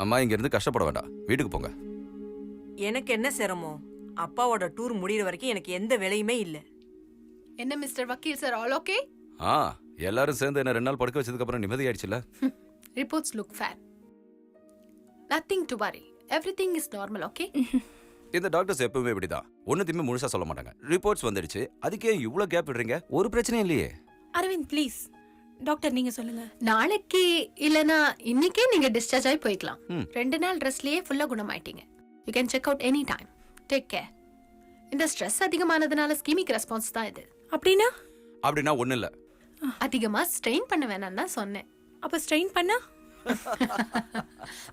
அம்மா இங்க இருந்து கஷ்டப்பட வேண்டாம், வீட்டுக்கு போங்க. எனக்கு என்ன சிரமம்? அப்பாவோட டூர் முடியிற வரைக்கும் எனக்கு எந்த வேலையுமே இல்ல. என்ன மிஸ்டர் வக்கீல் சார், ஆல் ஓகே? எல்லாரும் சேர்ந்து என்ன 2 நாள் படுக்க வச்சதுக்கு அப்புறம் நிம்மதி ஆயிடுச்சுல. Reports look fair. Nothing to worry, everything is normal, okay? இந்த டாக்டர்ஸ் எப்பவுமே இப்படிதான், ஒண்ணுத்தையுமே முழுசா சொல்ல மாட்டாங்க. ரிப்போர்ட்ஸ் வந்துடுச்சு, அதுக்கே இவ்ளோ கேப் விடுறீங்க? ஒரு பிரச்சனையும் இல்லையே. அரவிந்த் ப்ளீஸ், டாக்டர் நீங்க சொல்லுங்க. நாளைக்கு இல்லனா இன்னைக்கே நீங்க டிஸ்சார்ஜ் ஆகி போய்க்கலாம். 2 நாள் ரெஸ்ட்லயே ஃபுல்லா குணமாயிட்டீங்க. You can check out any time. Take care. இந்த ஸ்ட்ரெஸ் அதிகமானதுனால ஸ்கீமிக் ரெஸ்பான்ஸ் தான் இது. அப்படின்னா ஒண்ணு இல்ல. அதிகமா ஸ்ட்ரெயின் பண்ண வேணாம்னு தான் சொன்னேன். அப்ப ஸ்ட்ரெயின் பண்ணா?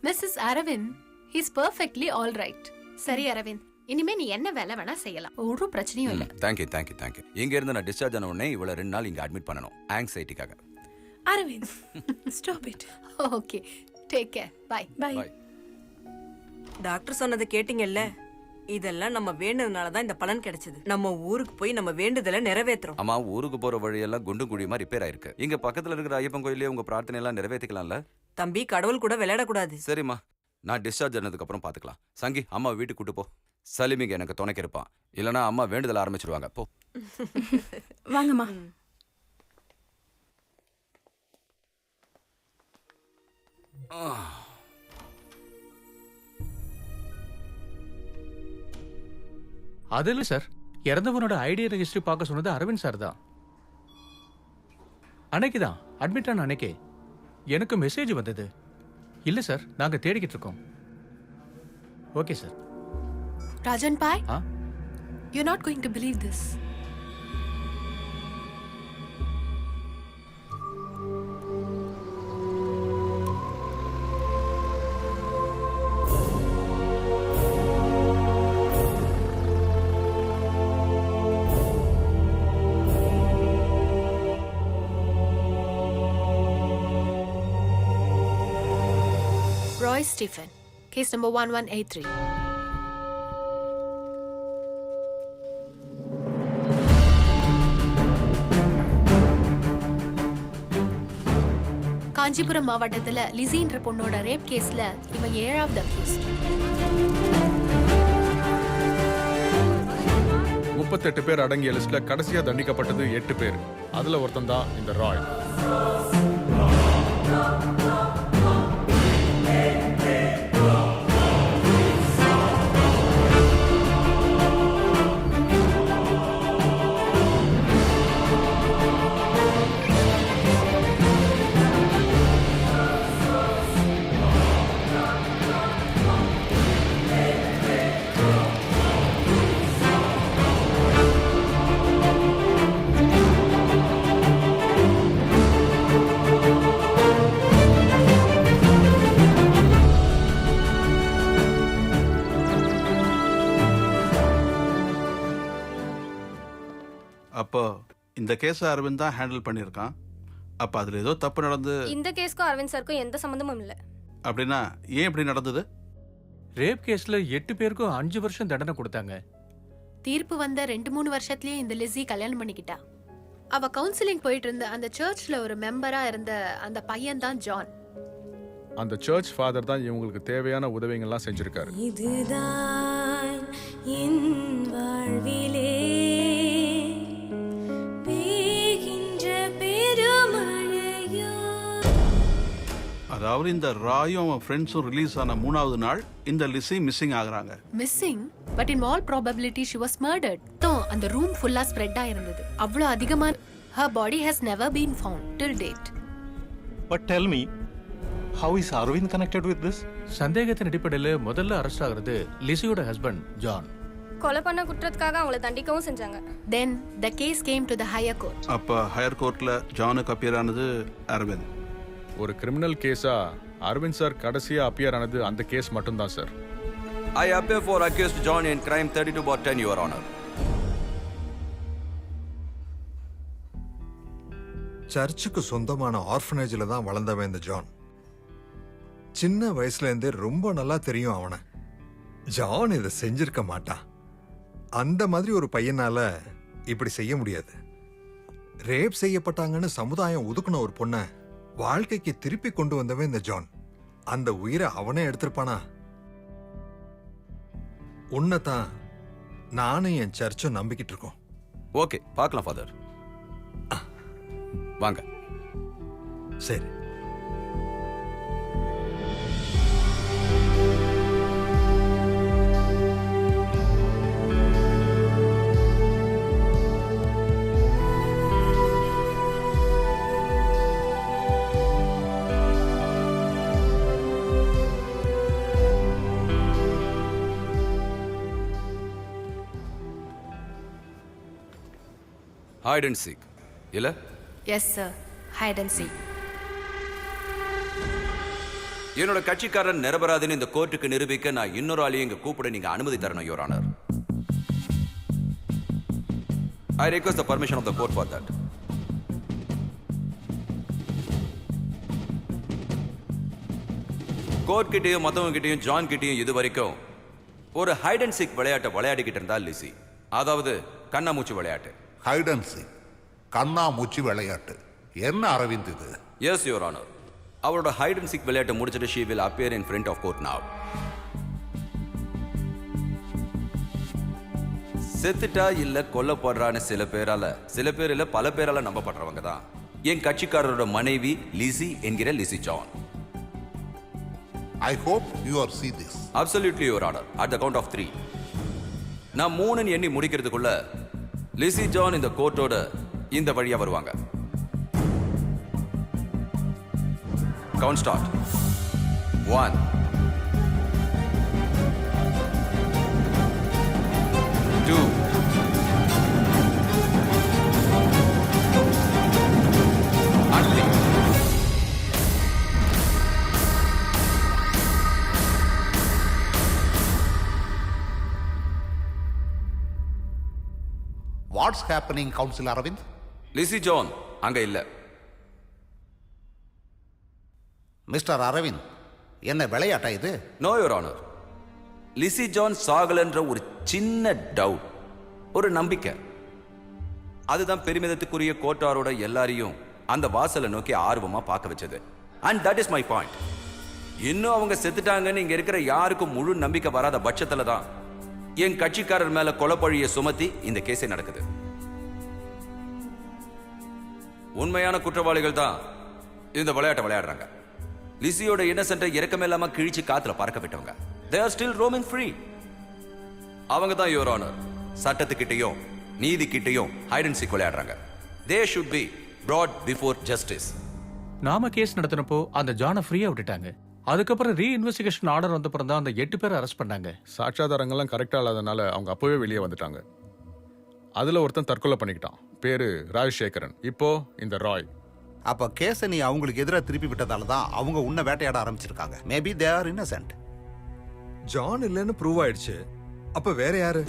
Mrs Aravind, he is perfectly all right. சரி அரவிந்த், இனிமே நீ என்ன வேலை வேணா செய்யலாம், ஒரு பிரச்சனையும் இல்ல. Thank you thank you thank you. இங்க இருந்து நான் டிஸ்சார்ஜ் ஆன உடனே இவள 2 நாள் இங்க அட்மிட் பண்ணணும், ஆங்ஸைட்டிக்காக. Aravind stop it. Okay, take care. Bye bye. Doctor சொன்னதை கேட்டீங்கல்ல? இதெல்லாம் நம்ம வேண்டதுனால தான் இந்த பலன் கிடைச்சது. நம்ம ஊருக்கு போய் நம்ம வேண்டுதலை நிறைவேற்றுறோம். அம்மா, ஊருக்கு போற வழியெல்லாம் குண்டும் குழியுமா ரிப்பேர் ஆயிருக்கு. இங்க பக்கத்துல இருக்கிற ஐயப்பன் கோயிலே உங்க பிரார்த்தனை எல்லாம் நிறைவேற்றிக்கலாம்ல? தம்பி, கடவுள் கூட விளையாடக்கூடாது. சரிம்மா, நான் டிஸ்சார்ஜ் ஆனதுக்கு அப்புறம் பாத்துக்கலாம். சங்கி, அம்மா வீட்டுக்கு கூட்டு போ. சலிமிங்க எனக்கு துணைக்கு இருப்பான், இல்லனா அம்மா வேண்டுதல் ஆரம்பிச்சிருவாங்க. போ. வாங்கம்மா. அது இல்லை சார், இறந்தவனோட ஐடியா ரெஜிஸ்ட்ரி பார்க்க சொன்னது அரவிந்த் சார் தான். அன்னைக்கு தான் அட்மிட் ஆன அன்னைக்கே எனக்கு மெசேஜ் வந்தது. இல்லை சார், நாங்கள் தேடிக்கிட்டு இருக்கோம். Okay sir. Rajan bye, you're not going to believe this. Roy Stephen, case number 1183. Kanchipuram மாவட்டத்துல லிசின்ற பொண்ணோட ரேப் கேஸ்ல இவன் 7வது அக்யூஸ்ட். 38 பேர் அடங்கிய லிஸ்ட்ல கடைசியா தண்டிக்கப்பட்டது 8 பேர். அதுல ஒருத்தன் தான் இந்த ராய். அப்போ இந்த கேஸ் அரவிந்த் தான் ஹேண்டில் பண்ணியிருக்கான். அப்போ அதில் ஏதோ தப்பு நடந்து இந்த கேஸ்க்கும் அரவிந்த் சாருக்கும் எந்த சம்மந்தமும் இல்லை. அப்படின்னா ஏன் இப்படி நடந்தது? ரேப் கேஸ்ல 8 பேருக்கும் 5 வருஷம் தண்டனை கொடுத்தாங்க. தீர்ப்பு வந்த 2-3 வருஷத்துலயே இந்த லிஸி கல்யாணம் பண்ணிக்கிட்டா. அவ கவுன்சிலிங் போயிட்டு இருந்த அந்த சர்ச்ல ஒரு மெம்பரா இருந்த அந்த பையன் தான் ஜான். அந்த சர்ச் ஃபாதர் தான் இவங்களுக்கு தேவையான உதவிகள்லாம் செஞ்சிருக்காரு. இதுதான் என் வாழ்விலே அதாவது இந்த ராயும் அவன் ஃப்ரெண்ட்ஸும் ரிலீஸ் ஆன 3வது நாள் இந்த லிஸி மிஸ்ஸிங் ஆகுறாங்க. Missing, but in all probability she was murdered. தோ அந்த ரூம் ஃபுல்லா ஸ்ப்ரெட் ஆயிருந்தது. அவ்வளோ அதிகமா her body has never been found till date. But tell me, how is Arvind connected with this? சந்தேகத்தின் அடிப்படையில் முதல்ல அரெஸ்ட் ஆகிறது லிசியோட ஹஸ்பண்ட் ஜான். கொலை பண்ண குற்றத்துக்காக அவங்கள தண்டிக்கவும் செஞ்சாங்க. Then the case came to the higher court. அப்போ ஹையர் கோர்ட்ல ஜானுக்கு அப்பியர் ஆனது அரவிந்த். ஒரு கிரிமினல் கேஸா அரவிந்த் சார் கடைசியா அப்பியர் ஆனது அந்த கேஸ் மட்டும்தான் sir. I appear for accused John in crime 32/10, Your Honor. சர்ச்சுக்கு சொந்தமான ஆர்ஃபனேஜ்ல தான் வளர்ந்தவன் இந்த ஜான். சின்ன வயசுல இருந்தே ரொம்ப நல்லா தெரியும் அவனை. ஜான் இதை செஞ்சிருக்க மாட்டான். அந்த மாதிரி ஒரு பையனால இப்படி செய்ய முடியாது. ரேப் செய்யப்பட்டாங்கன்னு சமுதாயம் ஒதுக்குன ஒரு பொண்ணை வாழ்க்கைக்கு திருப்பி கொண்டு வந்தவன் இந்த ஜான். அந்த உயிரை அவனே எடுத்திருப்பானா? உன்னைத்தான் நானும் என் சர்ச்சும் நம்பிக்கிட்டு இருக்கோம். ஓகே, பார்க்கலாம் ஃபாதர். வாங்க. சரி. ஹைட் அண்ட் சீக் இல்ல? Yes sir, hide and seek. என்னோட கட்சிக்காரன் நிரபராதின்னு இந்த கோர்ட்டுக்கு நிரூபிக்க நான் இன்னொரு ஆளையும் இங்க கூப்பிட நீங்க அனுமதி தரணும், your honour. I request the permission of the court for that. Court கிட்டயும் மத்தவங்க கிட்டயும் ஜான் கிட்டயும் இது வரைக்கும் ஒரு ஹைட் அண்ட் சீக் விளையாட்டை விளையாடிக்கிட்டு இருந்தா லிசி. அதாவது கண்ணாமூச்சி விளையாட்டு. ஹைட் அண்ட் சீக், கண்ணாமூச்சி விளையாட்டு. என்ன அரவிந்த் இது? Yes your honour. அவரோட ஹைட் அண்ட் சீக் விளையாட்டை முடிச்சிட்டு she will appear in front of court now. செத்துட்டா இல்ல கொல்லப்படுறான்னு சில பேர் இல்ல பல பேரால நம்பப்படுறவங்க தான் என் கட்சிக்காரரோட மனைவி லிசி என்கிற Lissy John. I hope you are see this. Absolutely, Your Honor. At the count of 3. நான் 3 எண்ணி முடிக்கிறதுக்குள்ள லிசி ஜான் இந்த கோர்ட்டோட இந்த வழியா வருவாங்க. Count start. 1 2 and 3. What's happening, Councillor Aravind? Lissy John அங்க இல்ல. மிஸ்டர் அரவிந்த், என்ன விளையாட்டா இது? No your honour. Lissy John சாகலன்ற ஒரு சின்ன டவுட், ஒரு நம்பிக்கை, அதுதான் பெருமிதத்துக்குரிய கோட்டாரோட எல்லாரையும் அந்த வாசலை நோக்கி ஆர்வமா பார்க்க வச்சது. And that is my point. இன்னும் அவங்க செத்துட்டாங்கன்னு இங்க இருக்கிற யாருக்கும் முழு நம்பிக்கை வராத பட்சத்துல தான் என் கட்சிக்காரர் மேல கொலைப்பழிய சுமத்தி இந்த கேஸே நடக்குது. உண்மையான குற்றவாளிகள் தான் இந்த விளையாட்டை விளையாடுறாங்க. லிசியோட இன்னசென்ட்டை இறக்கமே இல்லாம கிழிச்சு காத்துல பறக்க விட்டவங்க. they are still roaming free. அவங்க தான் யுவர் ஆனர் சட்டத்துக்கிட்டையும் நீதி கிட்டையும் ஹைட் அண்ட் சீக் விளையாடுறாங்க. they should be brought before justice. நாம கேஸ் நடத்தினப்போ அந்த ஜானை ஃப்ரீயா விட்டுட்டாங்க. அதுக்கப்புறம் ரீஇன்வெஸ்டிகேஷன் ஆர்டர் வந்தப்புறம் தான் அந்த 8 பேரை அரெஸ்ட் பண்ணாங்க. சாட்சாதாரங்கள்லாம் கரெக்டாக இல்லாதனால அவங்க அப்போவே வெளியே வந்துட்டாங்க. அதில் ஒருத்தன் தற்கொலை பண்ணிக்கிட்டான். பேரு ராஜசேகரன். இப்போ இந்த ராய். அப்ப கேஸை நீ அவங்களுக்கு எதிராக திருப்பி விட்டதால தான் அவங்க உன்னை வேட்டையாட ஆரம்பிச்சிருக்காங்க. Maybe they are Innocent. John இல்லைன்னு ப்ரூவ் ஆயிடுச்சு. அப்ப வேற யாரு?